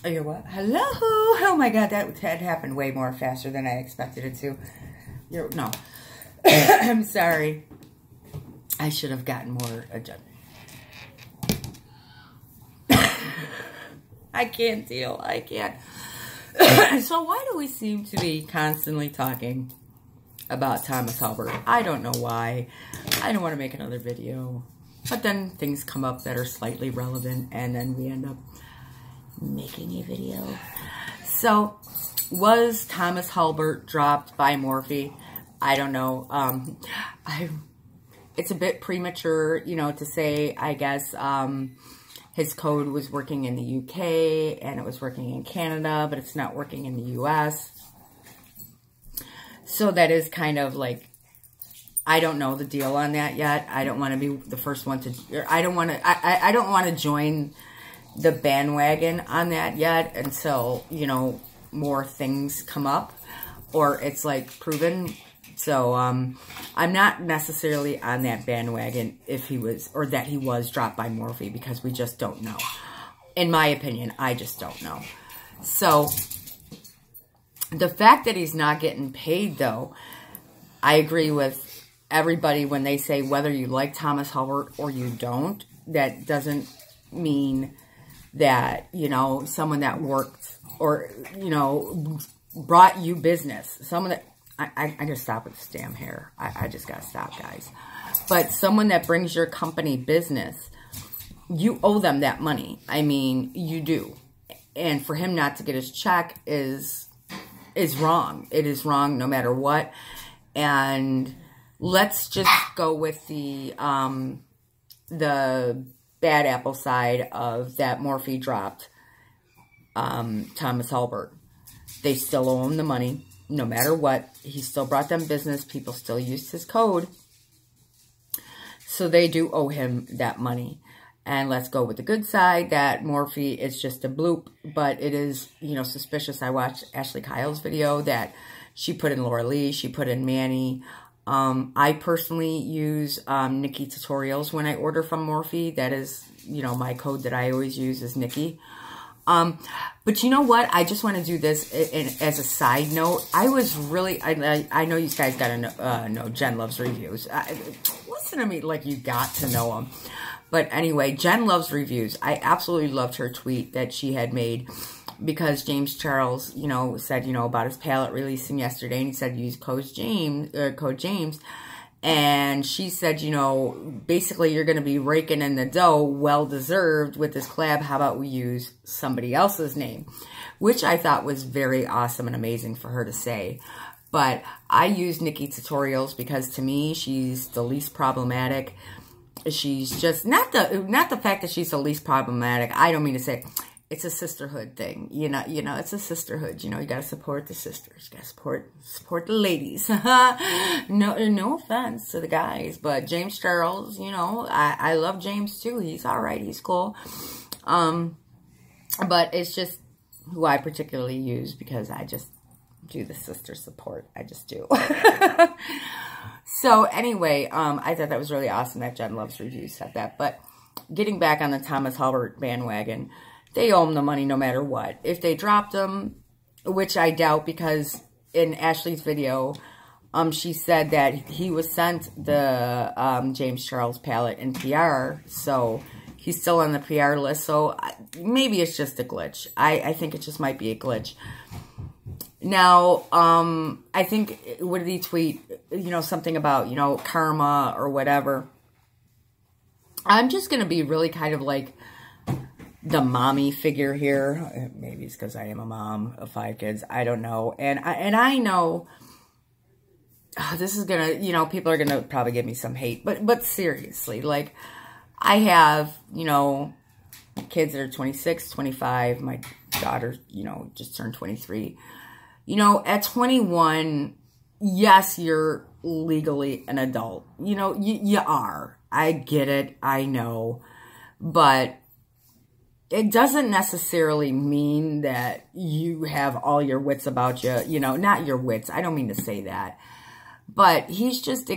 Oh, you're what? Hello? Oh my God, that happened way more faster than I expected it to. No. I'm sorry. I should have gotten more adjustment. I can't deal. I can't. So why do we seem to be constantly talking about Thomas Halbert? I don't know why. I don't want to make another video. But then things come up that are slightly relevant, and then we end up making a video. So, was Thomas Halbert dropped by Morphy? I don't know. It's a bit premature, you know, to say, I guess, his code was working in the UK, and it was working in Canada, but it's not working in the US. So that is kind of like, I don't know the deal on that yet. I don't want to be the first one to, I don't want to join the bandwagon on that yet until, you know, more things come up or it's like proven. So, I'm not necessarily on that bandwagon if he was, or that he was dropped by Morphy, because we just don't know. In my opinion, I just don't know. So, the fact that he's not getting paid, though, I agree with everybody when they say whether you like Thomas Halbert or you don't. That doesn't mean that, you know, someone that worked or, you know, brought you business. Someone that, I gotta stop with this damn hair. I just gotta stop, guys. But someone that brings your company business, you owe them that money. I mean, you do. And for him not to get his check is wrong. It is wrong no matter what. And let's just go with the bad apple side of that Morphy dropped Thomas Halbert. They still owe him the money. No matter what, he still brought them business. People still used his code. So they do owe him that money. And let's go with the good side, that Morphy is just a bloop. But it is, you know, suspicious. I watched Ashley Kyle's video that she put in Laura Lee. She put in Manny. I personally use Nikki tutorials when I order from Morphy. That is, you know, my code that I always use is Nikki. But you know what? I just want to do this as a side note. I was really, I know you guys got to know Jen Loves Reviews. Listen to me like you got to know them. But anyway, Jen Loves Reviews. I absolutely loved her tweet that she had made because James Charles, you know, said, you know, about his palette releasing yesterday. And he said, use code James. And she said, you know, basically you're going to be raking in the dough, well-deserved with this collab. How about we use somebody else's name? Which I thought was very awesome and amazing for her to say. But I use Nikki Tutorials because to me, she's the least problematic. She's just, not the fact that she's the least problematic. I don't mean to say, it's a sisterhood thing. You know, it's a sisterhood. You know, you got to support the sisters. You got to support the ladies. No offense to the guys, but James Charles, you know, I love James too. He's all right. He's cool. But it's just who I particularly use because I just do the sister support. I just do. So anyway, I thought that was really awesome that Jen Loves Reviews said that. But getting back on the Thomas Halbert bandwagon, they owe him the money no matter what. If they dropped him, which I doubt because in Ashley's video, she said that he was sent the James Charles palette in PR. So he's still on the PR list. So maybe it's just a glitch. I think it just might be a glitch. Now, I think, what did he tweet? You know, something about, you know, karma or whatever. I'm just going to be really kind of like the mommy figure here. Maybe it's because I am a mom of 5 kids. I don't know. And I know this is going to, you know, people are going to probably give me some hate. But seriously, like, I have, you know, kids that are 26, 25. My daughter, you know, just turned 23. You know, at 21, yes, you're legally an adult. You know, you are. I get it. I know. But it doesn't necessarily mean that you have all your wits about you. You know, not your wits. I don't mean to say that. But he's just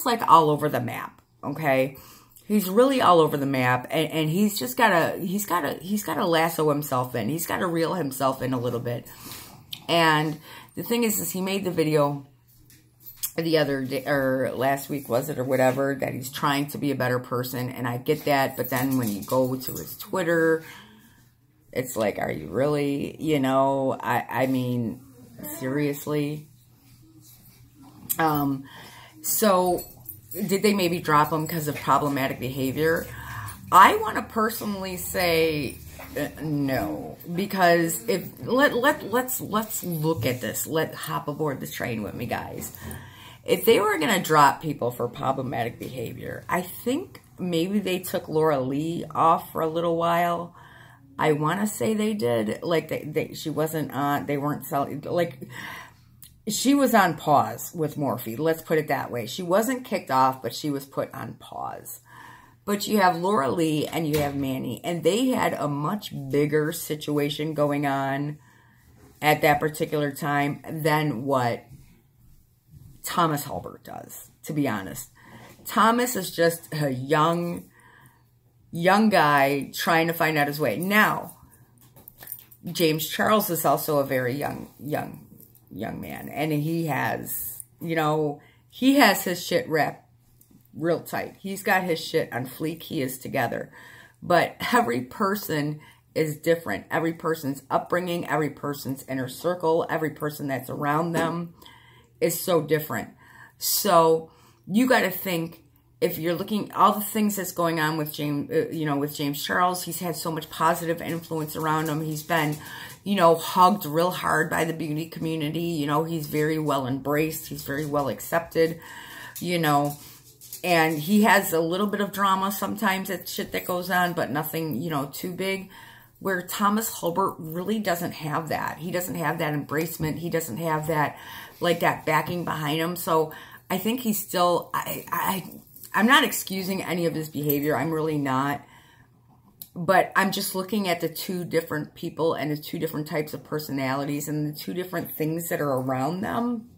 like all over the map, okay? He's really all over the map, and he's just he's gotta lasso himself in. He's gotta reel himself in a little bit. And the thing is he made the video the other day, or last week was it, or whatever, that he's trying to be a better person, and I get that, but then when you go to his Twitter, it's like, are you really, you know, I mean, seriously? So, did they maybe drop him because of problematic behavior? I want to personally say no, because if let's look at this. Let's hop aboard the train with me, guys. If they were going to drop people for problematic behavior, I think maybe they took Laura Lee off for a little while. I want to say they did. Like, she wasn't on, they weren't selling, like, she was on pause with Morphy. Let's put it that way. She wasn't kicked off, but she was put on pause. But you have Laura Lee and you have Manny, and they had a much bigger situation going on at that particular time than what Thomas Halbert does, to be honest. Thomas is just a young guy trying to find out his way. Now, James Charles is also a very young man, and he has, you know, he has his shit wrapped real tight. He's got his shit on fleek. He is together. But every person is different. Every person's upbringing, every person's inner circle, every person that's around them is so different. So you got to think, if you're looking, all the things that's going on with James, you know, with James Charles, he's had so much positive influence around him. He's been, you know, hugged real hard by the beauty community. You know, he's very well embraced. He's very well accepted, you know, and he has a little bit of drama sometimes at shit that goes on, but nothing, you know, too big. Where Thomas Halbert really doesn't have that. He doesn't have that embracement. He doesn't have that, like, that backing behind him. So I think he's still, I'm not excusing any of his behavior. I'm really not. But I'm just looking at the two different people and the two different types of personalities and the two different things that are around them.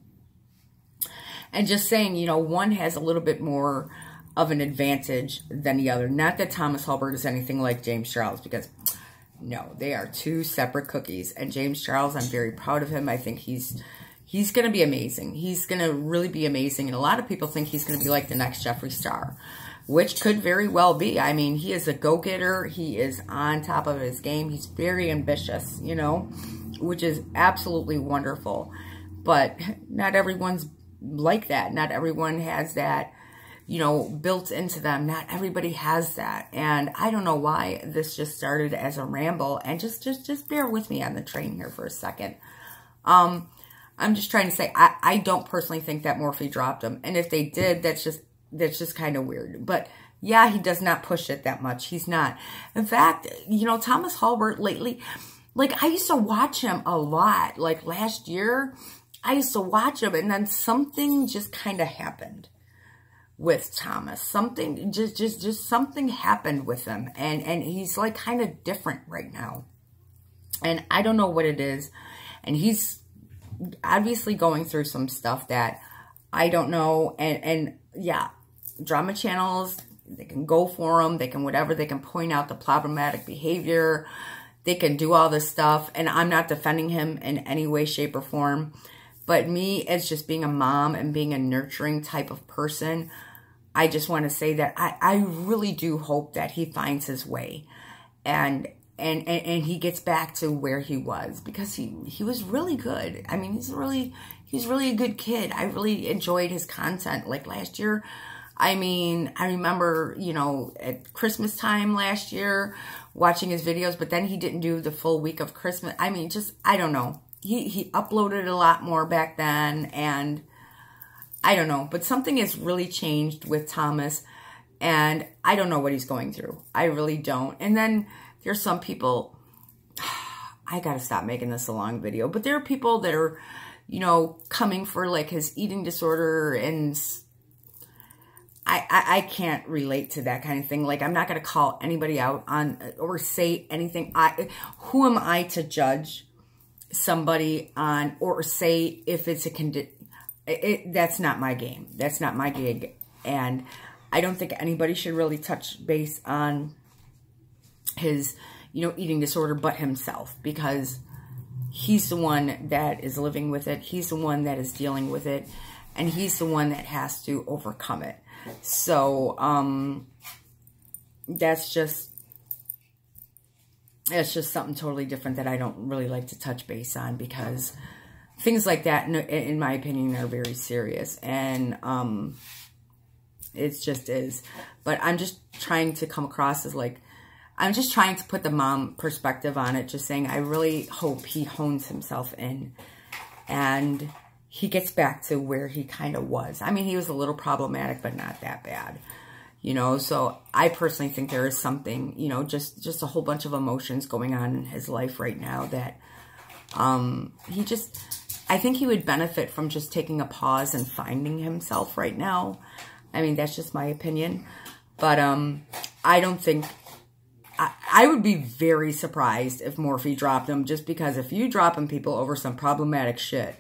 And just saying, you know, one has a little bit more of an advantage than the other. Not that Thomas Halbert is anything like James Charles, because no, they are two separate cookies. And James Charles, I'm very proud of him. I think he's going to be amazing. He's going to really be amazing. And a lot of people think he's going to be like the next Jeffree Star, which could very well be. I mean, he is a go-getter. He is on top of his game. He's very ambitious, you know, which is absolutely wonderful. But not everyone's like that. Not everyone has that, you know, built into them. Not everybody has that. And I don't know why this just started as a ramble. And just bear with me on the train here for a second. I'm just trying to say, I don't personally think that Morphy dropped him. And if they did, that's just kind of weird. But yeah, he does not push it that much. He's not. In fact, you know, Thomas Halbert lately, like, I used to watch him a lot. Like last year, I used to watch him, and then something just kind of happened with Thomas. Something, just something happened with him. And he's like kind of different right now. And I don't know what it is. And he's obviously going through some stuff that I don't know. And yeah, drama channels, they can go for him. They can whatever. They can point out the problematic behavior. They can do all this stuff. And I'm not defending him in any way, shape, or form. But me, as just being a mom and being a nurturing type of person, I just want to say that I really do hope that he finds his way. And he gets back to where he was, because he was really good. I mean, he's really a good kid. I really enjoyed his content. Like last year, I mean, I remember, you know, at Christmas time last year, watching his videos, but then he didn't do the full week of Christmas. I mean, just, I don't know. He uploaded a lot more back then, and I don't know. But something has really changed with Thomas, and I don't know what he's going through. I really don't. And then there's some people, I got to stop making this a long video, but there are people that are, you know, coming for like his eating disorder, and I can't relate to that kind of thing. Like, I'm not going to call anybody out on or say anything. Who am I to judge somebody on or say if it's a condition? That's not my game. That's not my gig. And I don't think anybody should really touch base on his, you know, eating disorder but himself, because he's the one that is living with it. He's the one that is dealing with it. And he's the one that has to overcome it. So, that's just something totally different that I don't really like to touch base on, because things like that, in my opinion, are very serious. And it just is. But I'm just trying to come across as like, I'm just trying to put the mom perspective on it, just saying I really hope he hones himself in and he gets back to where he kind of was. I mean, he was a little problematic, but not that bad. You know, so I personally think there is something, you know, just a whole bunch of emotions going on in his life right now that I think he would benefit from just taking a pause and finding himself right now. I mean, that's just my opinion. But I don't think, I would be very surprised if Morphy dropped him, just because if you dropping people over some problematic shit,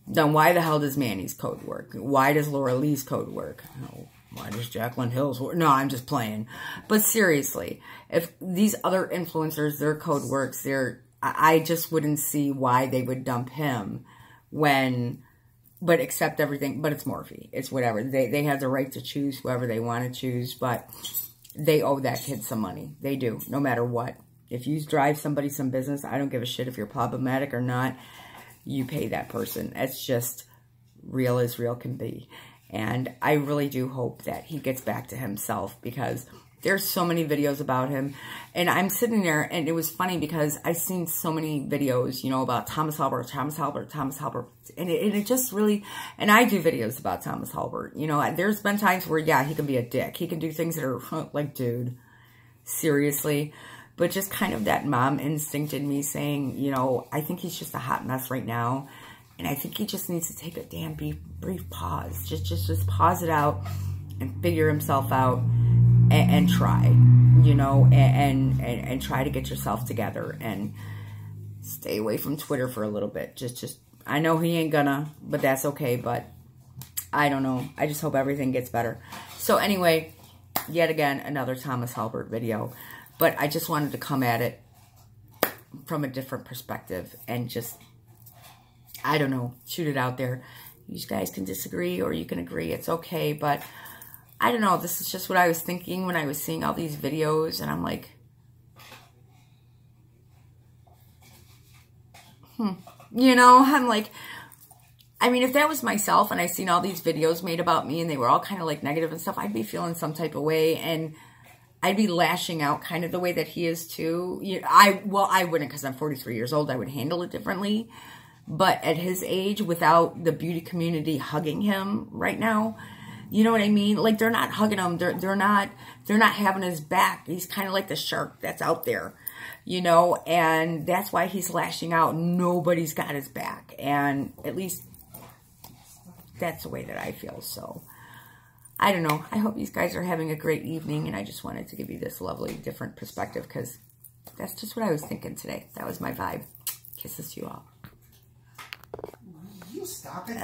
then why the hell does Manny's code work? Why does Laura Lee's code work? Oh, why does Jacqueline Hill's work? No, I'm just playing. But seriously, if these other influencers, their code works, I just wouldn't see why they would dump him but accept everything. But it's Morphy. It's whatever. They have the right to choose whoever they want to choose, but they owe that kid some money. They do, no matter what. If you drive somebody some business, I don't give a shit if you're problematic or not. You pay that person. It's just real as real can be. And I really do hope that he gets back to himself, because there's so many videos about him. And I'm sitting there, and it was funny because I've seen so many videos, you know, about Thomas Halbert. And it just really, and I do videos about Thomas Halbert. You know, there's been times where, yeah, he can be a dick. He can do things that are like, dude, seriously. But just kind of that mom instinct in me saying, you know, I think he's just a hot mess right now. And I think he just needs to take a damn brief pause. Just pause it out and figure himself out and try, you know, and try to get yourself together and stay away from Twitter for a little bit. I know he ain't gonna, but that's okay. But I don't know. I just hope everything gets better. So anyway, yet again, another Thomas Halbert video. But I just wanted to come at it from a different perspective and just, I don't know, shoot it out there. You guys can disagree or you can agree. It's okay. But I don't know. This is just what I was thinking when I was seeing all these videos. And I'm like, you know, I'm like, I mean, if that was myself and I seen all these videos made about me and they were all kind of like negative and stuff, I'd be feeling some type of way. And I'd be lashing out kind of the way that he is too. I wouldn't, because I'm 43 years old. I would handle it differently. But at his age, without the beauty community hugging him right now, you know what I mean? Like, they're not hugging him. They're not having his back. He's kind of like the shark that's out there, you know, and that's why he's lashing out. Nobody's got his back. And at least that's the way that I feel. So I don't know. I hope you guys are having a great evening, and I just wanted to give you this lovely, different perspective, because that's just what I was thinking today. That was my vibe. Kisses to you all. You stop it.